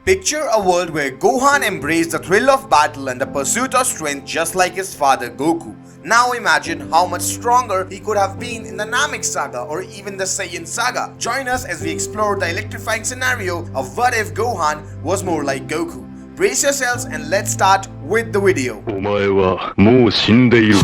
Picture a world where Gohan embraced the thrill of battle and the pursuit of strength just like his father Goku. Now imagine how much stronger he could have been in the Namek saga or even the Saiyan saga. Join us as we explore the electrifying scenario of what if Gohan was more like Goku. Brace yourselves and let's start with the video. お前はもう死んでいる。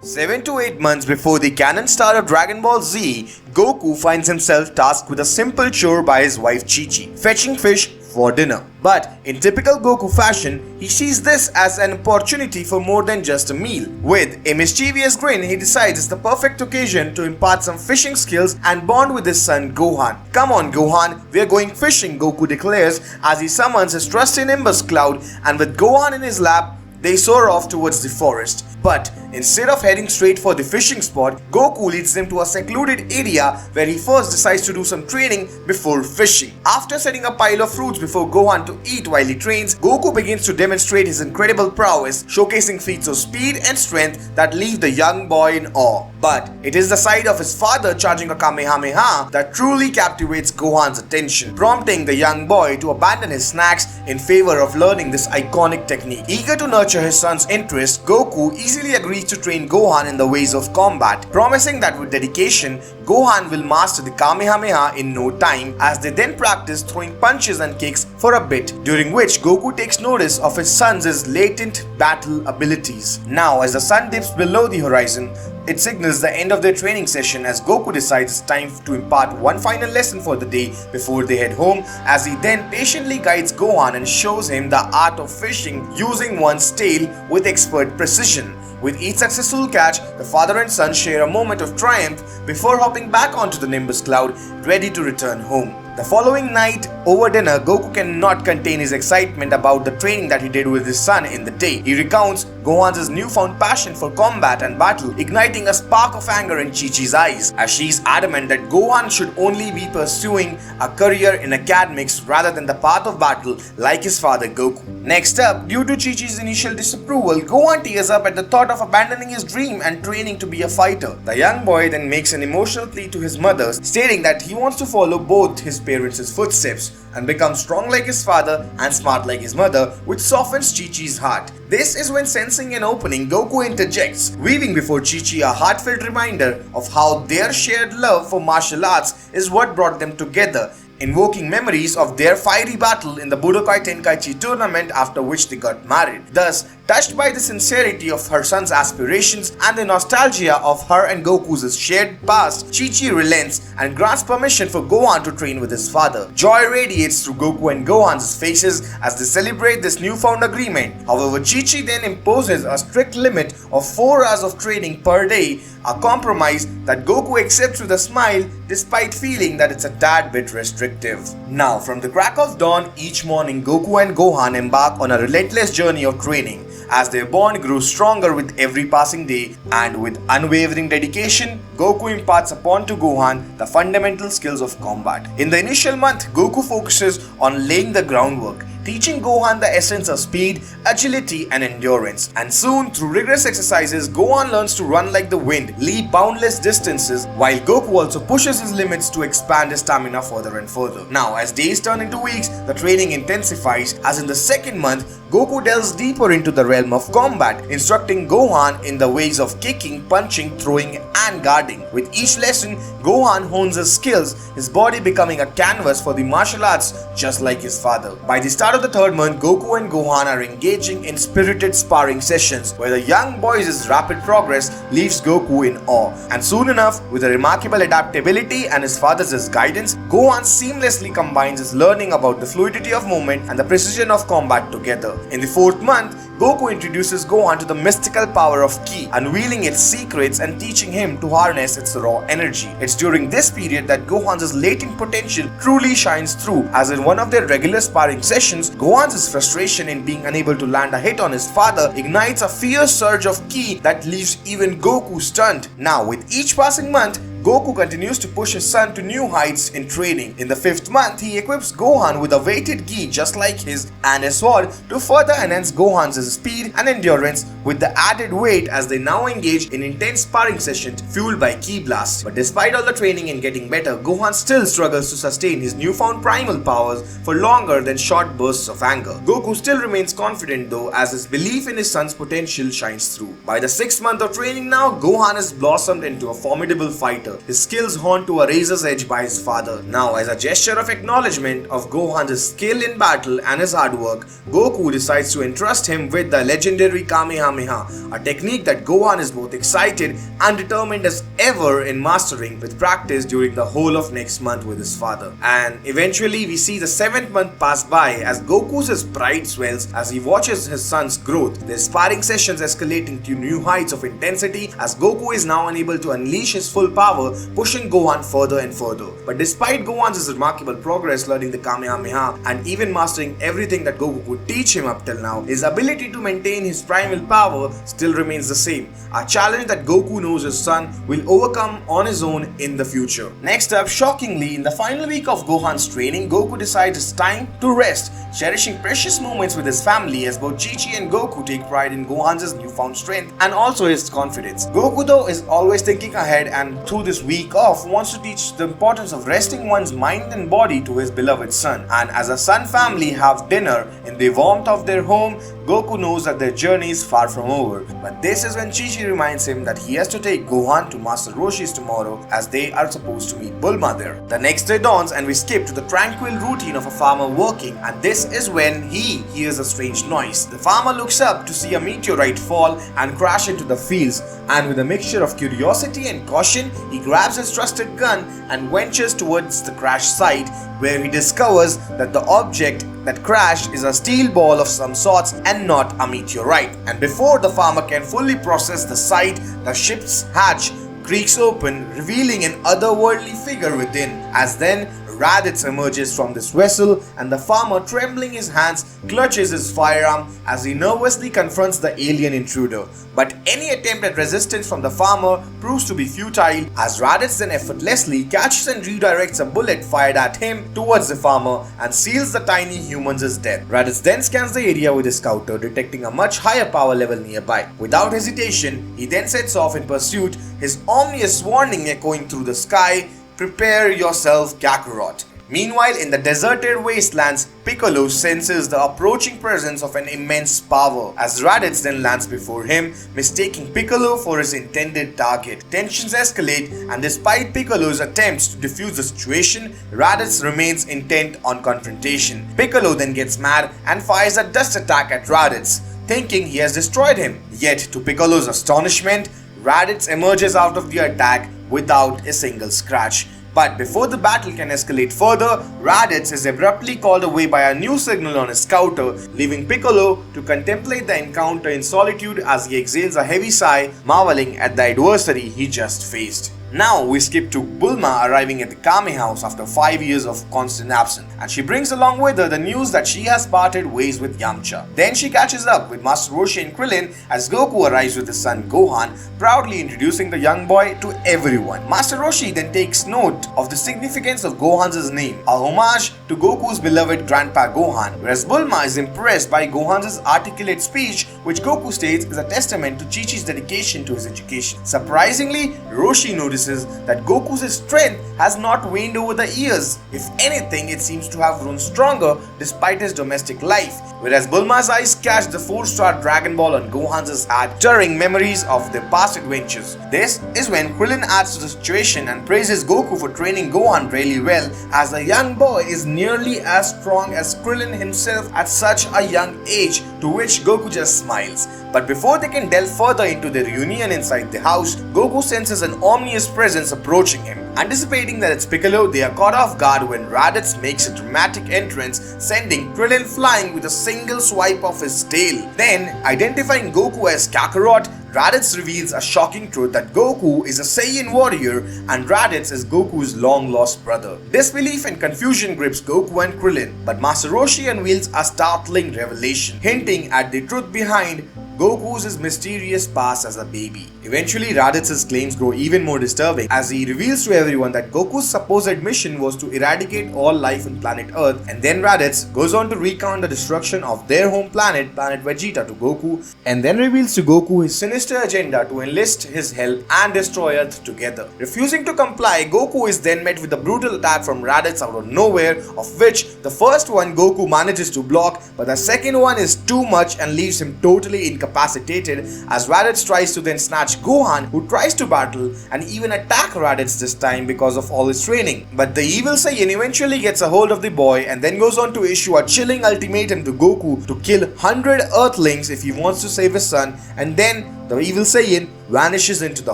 Seven to 8 months before the canon start of Dragon Ball Z, Goku finds himself tasked with a simple chore by his wife Chi-Chi, fetching fish for dinner. But in typical Goku fashion, he sees this as an opportunity for more than just a meal. With a mischievous grin, he decides it's the perfect occasion to impart some fishing skills and bond with his son Gohan. "Come on Gohan, we're going fishing," Goku declares as he summons his trusty Nimbus cloud, and with Gohan in his lap, they soar off towards the forest. But instead of heading straight for the fishing spot, Goku leads them to a secluded area where he first decides to do some training before fishing. After setting a pile of fruits before Gohan to eat while he trains, Goku begins to demonstrate his incredible prowess, showcasing feats of speed and strength that leave the young boy in awe. But it is the sight of his father charging a Kamehameha that truly captivates Gohan's attention, prompting the young boy to abandon his snacks in favor of learning this iconic technique. Eager to nurture his son's interest, Goku easily agrees to train Gohan in the ways of combat, promising that with dedication, Gohan will master the Kamehameha in no time, as they then practice throwing punches and kicks for a bit, during which Goku takes notice of his son's latent battle abilities. Now, as the sun dips below the horizon, it signals the end of their training session as Goku decides it's time to impart one final lesson for the day before they head home, as he then patiently guides Gohan and shows him the art of fishing using one's tail with expert precision. With each successful catch, the father and son share a moment of triumph before hopping back onto the Nimbus cloud, ready to return home. The following night, over dinner, Goku cannot contain his excitement about the training that he did with his son in the day. He recounts Gohan's newfound passion for combat and battle, igniting a spark of anger in Chi-Chi's eyes, as she is adamant that Gohan should only be pursuing a career in academics rather than the path of battle like his father Goku. Next up, due to Chi-Chi's initial disapproval, Gohan tears up at the thought of abandoning his dream and training to be a fighter. The young boy then makes an emotional plea to his mother, stating that he wants to follow both his parents' footsteps and become strong like his father and smart like his mother, which softens Chi-Chi's heart. This is when, sensing an opening, Goku interjects, weaving before Chi-Chi a heartfelt reminder of how their shared love for martial arts is what brought them together, invoking memories of their fiery battle in the Budokai Tenkaichi tournament after which they got married. Thus, touched by the sincerity of her son's aspirations and the nostalgia of her and Goku's shared past, Chi-Chi relents and grants permission for Gohan to train with his father. Joy radiates through Goku and Gohan's faces as they celebrate this newfound agreement. However, Chi-Chi then imposes a strict limit of 4 hours of training per day, a compromise that Goku accepts with a smile despite feeling that it's a tad bit restrictive. Now, from the crack of dawn each morning, Goku and Gohan embark on a relentless journey of training, as their bond grows stronger with every passing day, and with unwavering dedication, Goku imparts upon to Gohan the fundamental skills of combat. In the initial month, Goku focuses on laying the groundwork, teaching Gohan the essence of speed, agility and endurance. And soon, through rigorous exercises, Gohan learns to run like the wind, leap boundless distances, while Goku also pushes his limits to expand his stamina further and further. Now, as days turn into weeks, the training intensifies, as in the second month, Goku delves deeper into the realm of combat, instructing Gohan in the ways of kicking, punching, throwing and guarding. With each lesson, Gohan hones his skills, his body becoming a canvas for the martial arts just like his father. By the start of the third month, Goku and Gohan are engaging in spirited sparring sessions where the young boy's rapid progress leaves Goku in awe. And soon enough, with a remarkable adaptability and his father's guidance, Gohan seamlessly combines his learning about the fluidity of movement and the precision of combat together. In the fourth month, Goku introduces Gohan to the mystical power of Ki, unveiling its secrets and teaching him to harness its raw energy. It's during this period that Gohan's latent potential truly shines through, as in one of their regular sparring sessions, Gohan's frustration in being unable to land a hit on his father ignites a fierce surge of Ki that leaves even Goku stunned. Now, with each passing month, Goku continues to push his son to new heights in training. In the 5th month, he equips Gohan with a weighted gi just like his and a sword to further enhance Gohan's speed and endurance with the added weight as they now engage in intense sparring sessions fueled by ki blasts. But despite all the training and getting better, Gohan still struggles to sustain his newfound primal powers for longer than short bursts of anger. Goku still remains confident though, as his belief in his son's potential shines through. By the 6th month of training now, Gohan has blossomed into a formidable fighter, his skills honed to a razor's edge by his father. Now, as a gesture of acknowledgement of Gohan's skill in battle and his hard work, Goku decides to entrust him with the legendary Kamehameha, a technique that Gohan is both excited and determined as ever in mastering with practice during the whole of next month with his father. And eventually we see the 7th month pass by as Goku's pride swells as he watches his son's growth, their sparring sessions escalating to new heights of intensity as Goku is now unable to unleash his full power, pushing Gohan further and further. But despite Gohan's remarkable progress learning the Kamehameha and even mastering everything that Goku could teach him up till now, his ability to maintain his primal power still remains the same, a challenge that Goku knows his son will overcome on his own in the future. Next up, shockingly, in the final week of Gohan's training, Goku decides it's time to rest, cherishing precious moments with his family as both Chi-Chi and Goku take pride in Gohan's newfound strength and also his confidence. Goku though is always thinking ahead and through this week off wants to teach the importance of resting one's mind and body to his beloved son. And as a son family have dinner in the warmth of their home, Goku knows that their journey is far from over. But this is when Chi-Chi reminds him that he has to take Gohan to Master Roshi's tomorrow as they are supposed to meet Bulma there. The next day dawns and we skip to the tranquil routine of a farmer working, and this is when he hears a strange noise. The farmer looks up to see a meteorite fall and crash into the fields, and with a mixture of curiosity and caution, he grabs his trusted gun and ventures towards the crash site, where he discovers that the object that crashed is a steel ball of some sorts and not a meteorite. And before the farmer can fully process the sight, the ship's hatch creaks open, revealing an otherworldly figure within, as then Raditz emerges from this vessel and the farmer, trembling his hands, clutches his firearm as he nervously confronts the alien intruder. But any attempt at resistance from the farmer proves to be futile as Raditz then effortlessly catches and redirects a bullet fired at him towards the farmer and seals the tiny human's death. Raditz then scans the area with his scouter, detecting a much higher power level nearby. Without hesitation, he then sets off in pursuit, his ominous warning echoing through the sky, "Prepare yourself, Kakarot." Meanwhile, in the deserted wastelands, Piccolo senses the approaching presence of an immense power as Raditz then lands before him, mistaking Piccolo for his intended target. Tensions escalate, and despite Piccolo's attempts to defuse the situation, Raditz remains intent on confrontation. Piccolo then gets mad and fires a dust attack at Raditz, thinking he has destroyed him. Yet, to Piccolo's astonishment, Raditz emerges out of the attack without a single scratch. But before the battle can escalate further, Raditz is abruptly called away by a new signal on his scouter, leaving Piccolo to contemplate the encounter in solitude as he exhales a heavy sigh, marveling at the adversary he just faced. Now we skip to Bulma arriving at the Kame house after 5 years of constant absence, and she brings along with her the news that she has parted ways with Yamcha. Then she catches up with Master Roshi and Krillin as Goku arrives with his son Gohan, proudly introducing the young boy to everyone. Master Roshi then takes note of the significance of Gohan's name, a homage to Goku's beloved grandpa Gohan, whereas Bulma is impressed by Gohan's articulate speech, which Goku states is a testament to Chi-Chi's dedication to his education. Surprisingly, Roshi notices that Goku's strength has not waned over the years. If anything, it seems to have grown stronger despite his domestic life, whereas Bulma's eyes catch the 4-star Dragon Ball on Gohan's hat, stirring memories of their past adventures. This is when Krillin adds to the situation and praises Goku for training Gohan really well, as the young boy is nearly as strong as Krillin himself at such a young age, to which Goku just smiles. But before they can delve further into their reunion inside the house, Goku senses an ominous presence approaching him. Anticipating that it's Piccolo, they are caught off guard when Raditz makes a dramatic entrance, sending Krillin flying with a single swipe of his tail. Then, identifying Goku as Kakarot, Raditz reveals a shocking truth that Goku is a Saiyan warrior and Raditz is Goku's long-lost brother. Disbelief and confusion grips Goku and Krillin, but Master Roshi unveils a startling revelation, hinting at the truth behind Goku's mysterious past as a baby. Eventually, Raditz's claims grow even more disturbing as he reveals to everyone that Goku's supposed mission was to eradicate all life on planet Earth, and then Raditz goes on to recount the destruction of their home planet, Planet Vegeta, to Goku, and then reveals to Goku his sinister agenda to enlist his help and destroy Earth together. Refusing to comply, Goku is then met with a brutal attack from Raditz out of nowhere, of which the first one Goku manages to block, but the second one is too much and leaves him totally incapacitated as Raditz tries to then snatch Gohan, who tries to battle and even attack Raditz this time because of all his training. But the evil Saiyan eventually gets a hold of the boy and then goes on to issue a chilling ultimatum to Goku to kill 100 Earthlings if he wants to save his son, and then the evil Saiyan vanishes into the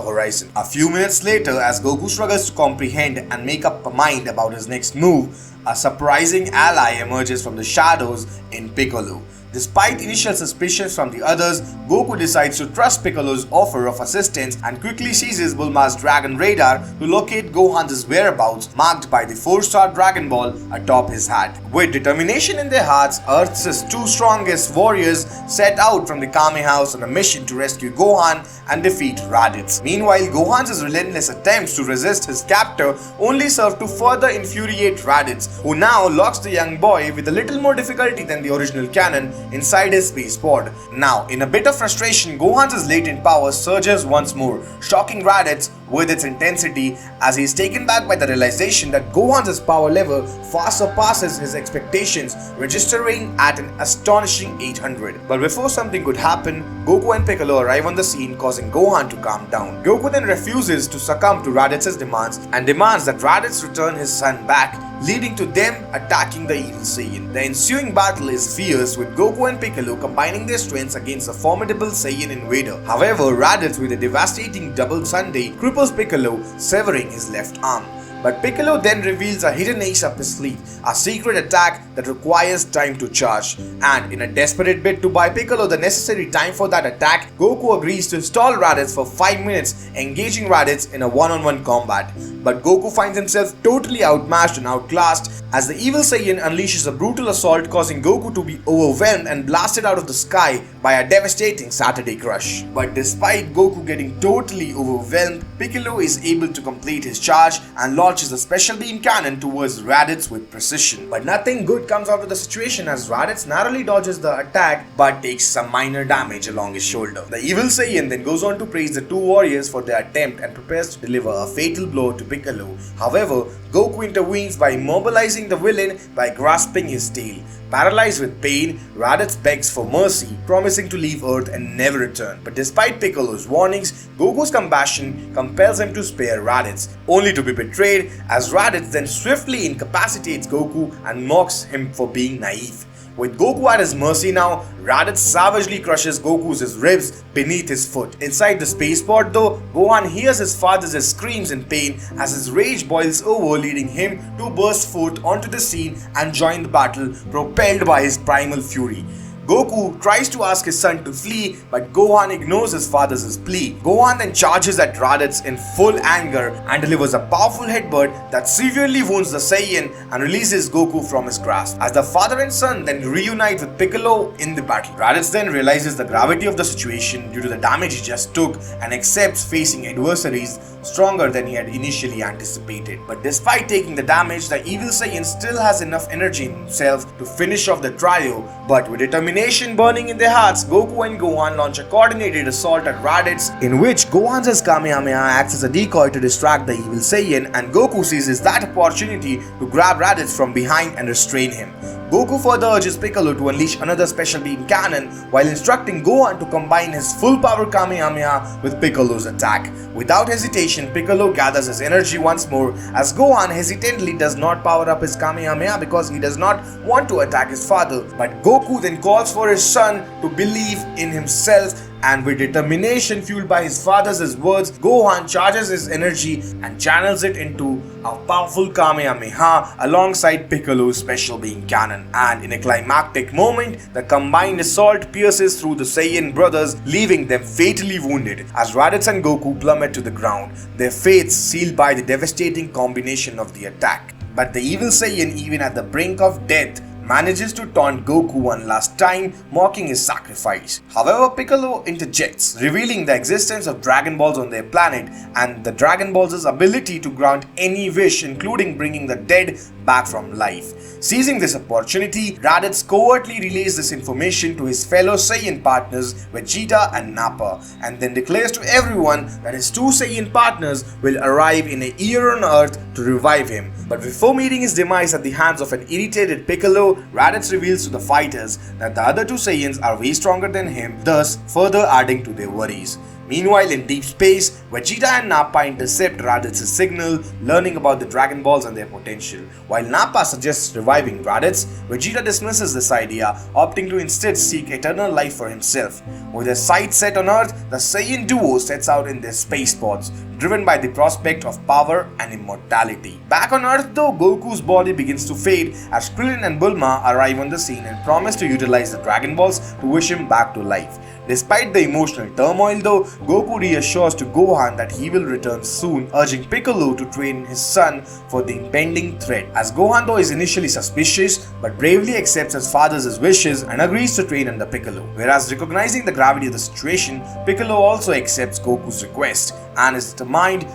horizon. A few minutes later, as Goku struggles to comprehend and make up a mind about his next move, a surprising ally emerges from the shadows in Piccolo. Despite initial suspicions from the others, Goku decides to trust Piccolo's offer of assistance and quickly seizes Bulma's Dragon Radar to locate Gohan's whereabouts, marked by the 4-star Dragon Ball atop his hat. With determination in their hearts, Earth's two strongest warriors set out from the Kame House on a mission to rescue Gohan and defeat Raditz. Meanwhile, Gohan's relentless attempts to resist his captor only serve to further infuriate Raditz, who now locks the young boy with a little more difficulty than the original canon inside his space pod. Now, in a bit of frustration, Gohan's latent power surges once more, shocking Raditz with its intensity as he is taken back by the realization that Gohan's power level far surpasses his expectations, registering at an astonishing 800. But before something could happen, Goku and Piccolo arrive on the scene, causing Gohan to calm down. Goku then refuses to succumb to Raditz's demands and demands that Raditz return his son back, leading to them attacking the evil Saiyan. The ensuing battle is fierce, with Goku and Piccolo combining their strengths against a formidable Saiyan invader. However, Raditz, with a devastating double Sunday, cripples Piccolo, severing his left arm. But Piccolo then reveals a hidden ace up his sleeve, a secret attack that requires time to charge. And in a desperate bid to buy Piccolo the necessary time for that attack, Goku agrees to stall Raditz for 5 minutes, engaging Raditz in a one-on-one combat. But Goku finds himself totally outmatched and outclassed as the evil Saiyan unleashes a brutal assault, causing Goku to be overwhelmed and blasted out of the sky by a devastating Saturday crush. But despite Goku getting totally overwhelmed, Piccolo is able to complete his charge and launches a special beam cannon towards Raditz with precision. But nothing good comes out of the situation as Raditz narrowly dodges the attack but takes some minor damage along his shoulder. The evil Saiyan then goes on to praise the two warriors for their attempt and prepares to deliver a fatal blow to Piccolo. However, Goku intervenes by immobilizing the villain by grasping his tail. Paralyzed with pain, Raditz begs for mercy, promising to leave Earth and never return. But despite Piccolo's warnings, Goku's compassion compels him to spare Raditz, only to be betrayed as Raditz then swiftly incapacitates Goku and mocks him for being naive. With Goku at his mercy now, Raditz savagely crushes Goku's ribs beneath his foot. Inside the space pod though, Gohan hears his father's screams in pain as his rage boils over, leading him to burst forth onto the scene and join the battle, propelled by his primal fury. Goku tries to ask his son to flee, but Gohan ignores his father's plea. Gohan then charges at Raditz in full anger and delivers a powerful headbutt that severely wounds the Saiyan and releases Goku from his grasp. As the father and son then reunite with Piccolo in the battle, Raditz then realizes the gravity of the situation due to the damage he just took and accepts facing adversaries stronger than he had initially anticipated. But despite taking the damage, the evil Saiyan still has enough energy in himself to finish off the trio, but with determination burning in their hearts, Goku and Gohan launch a coordinated assault at Raditz, in which Gohan's Kamehameha acts as a decoy to distract the evil Saiyan, and Goku seizes that opportunity to grab Raditz from behind and restrain him. Goku further urges Piccolo to unleash another special beam cannon while instructing Gohan to combine his full power Kamehameha with Piccolo's attack. Without hesitation, Piccolo gathers his energy once more as Gohan hesitantly does not power up his Kamehameha because he does not want to attack his father. But Goku then calls for his son to believe in himself, and with determination fueled by his father's words, Gohan charges his energy and channels it into a powerful Kamehameha alongside Piccolo's special beam cannon. And in a climactic moment, the combined assault pierces through the Saiyan brothers, leaving them fatally wounded as Raditz and Goku plummet to the ground, their fates sealed by the devastating combination of the attack. But the evil Saiyan, even at the brink of death, manages to taunt Goku one last time, mocking his sacrifice. However, Piccolo interjects, revealing the existence of Dragon Balls on their planet and the Dragon Balls' ability to grant any wish, including bringing the dead back from life. Seizing this opportunity, Raditz covertly relays this information to his fellow Saiyan partners Vegeta and Nappa, and then declares to everyone that his two Saiyan partners will arrive in a year on Earth to revive him. But before meeting his demise at the hands of an irritated Piccolo, Raditz reveals to the fighters that the other two Saiyans are way stronger than him, thus further adding to their worries. Meanwhile, in deep space, Vegeta and Nappa intercept Raditz's signal, learning about the Dragon Balls and their potential. While Nappa suggests reviving Raditz, Vegeta dismisses this idea, opting to instead seek eternal life for himself. With their sights set on Earth, the Saiyan duo sets out in their space pods, driven by the prospect of power and immortality. Back on Earth though, Goku's body begins to fade as Krillin and Bulma arrive on the scene and promise to utilize the Dragon Balls to wish him back to life. Despite the emotional turmoil though, Goku reassures to Gohan that he will return soon, urging Piccolo to train his son for the impending threat. As Gohan though is initially suspicious, but bravely accepts his father's wishes and agrees to train under Piccolo. Whereas recognizing the gravity of the situation, Piccolo also accepts Goku's request and is determined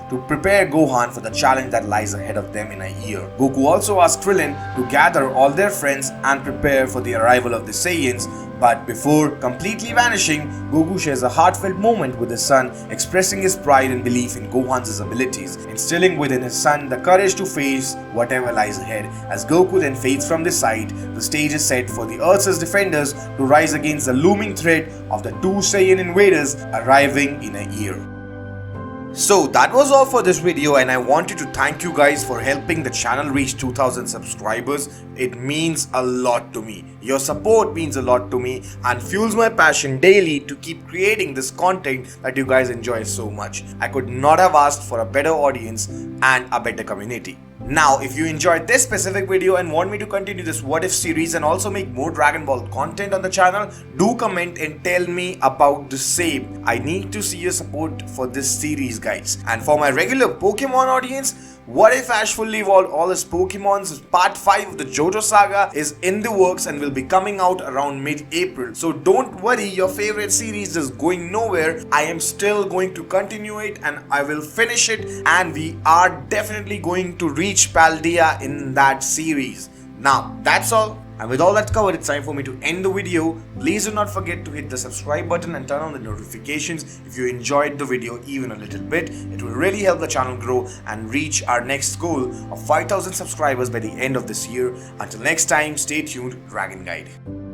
to prepare Gohan for the challenge that lies ahead of them in a year. Goku also asks Krillin to gather all their friends and prepare for the arrival of the Saiyans, but before completely vanishing, Goku shares a heartfelt moment with his son, expressing his pride and belief in Gohan's abilities, instilling within his son the courage to face whatever lies ahead. As Goku then fades from the sight, the stage is set for the Earth's defenders to rise against the looming threat of the two Saiyan invaders arriving in a year. So that was all for this video, and I wanted to thank you guys for helping the channel reach 2000 subscribers. It means a lot to me. Your support means a lot to me and fuels my passion daily to keep creating this content that you guys enjoy so much. I could not have asked for a better audience and a better community. Now, if you enjoyed this specific video and want me to continue this What If series and also make more Dragon Ball content on the channel, do comment and tell me about the same. I need to see your support for this series, guys. And for my regular Pokemon audience, What If Ash fully evolved all his Pokemons? Part 5 of the Johto saga is in the works and will be coming out around mid-April. So don't worry, your favorite series is going nowhere. I am still going to continue it and I will finish it, and we are definitely going to reach Paldea in that series. Now, that's all. And with all that covered, it's time for me to end the video. Please do not forget to hit the subscribe button and turn on the notifications if you enjoyed the video even a little bit. It will really help the channel grow and reach our next goal of 5000 subscribers by the end of this year. Until next time, stay tuned, Dragon Guide.